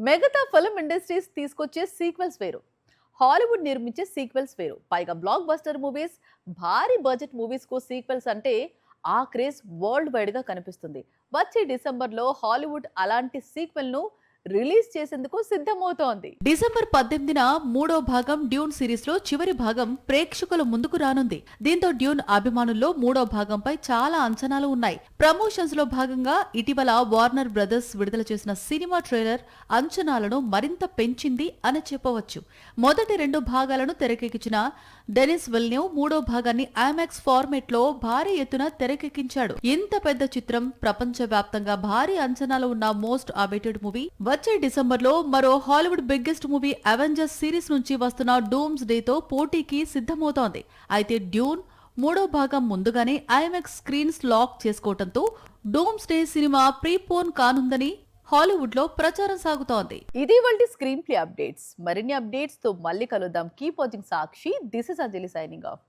మిగతా film industries తీసుకొచ్చే sequels వేరు. హాలీవుడ్ నిర్మించే సీక్వెల్స్ వేరు. పైగా బ్లాక్ బస్టర్ మూవీస్, భారీ బడ్జెట్ మూవీస్‌కు సీక్వెల్స్ అంటే ఆ క్రేజ్ వరల్డ్ వైడ్‌గా కనిపిస్తుంది. వచ్చే డిసెంబర్‌లో హాలీవుడ్ అలాంటి సీక్వెల్‌ను రిలీజ్ చేసేందుకు సిద్ధమవుతోంది. డిసెంబర్ 18న మూడో భాగం డ్యూన్ సిరీస్ లో చివరి భాగం ప్రేక్షకుల ముందుకు రానుంది. దీంతో డ్యూన్ అభిమానుల్లో మూడో భాగంపై చాలా అంచనాలు ఉన్నాయి. ప్రమోషన్స్ లో భాగంగా ఇటీవల వార్నర్ బ్రదర్స్ విడుదల చేసిన సినిమా ట్రైలర్ అంచనాలను మరింత పెంచింది అని చెప్పవచ్చు. మొదటి రెండు భాగాలను తెరకెక్కించిన డెనిస్ విల్న్యూవ్ మూడో భాగాన్ని ఐమాక్స్ ఫార్మేట్ లో భారీ ఎత్తున తెరకెక్కించాడు. ఇంత పెద్ద చిత్రం, ప్రపంచ వ్యాప్తంగా భారీ అంచనాలు ఉన్న మోస్ట్ అవైటెడ్ మూవీ వచ్చే డిసెంబర్ లో మరో Hollywood biggest movie Avengers series నుంచి వస్తున్న డూమ్స్ డేతో పోటీకి సిద్ధమవుతోంది. అయితే డ్యూన్ మూడో భాగం ముందుగానే ఐమాక్స్ స్క్రీన్స్ లాక్ చేసుకోవడంతో డూమ్స్ డే సినిమా ప్రీపోన్ కానుందని హాలీవుడ్ లో ప్రచారం సాగుతోంది. ఇది వాళ్ళ స్క్రీన్ ప్లే అప్డేట్స్. మరిన్ని అప్డేట్స్ తో మళ్ళీ కలుద్దాం. Keep watching Sakshi. This is Anjali signing off.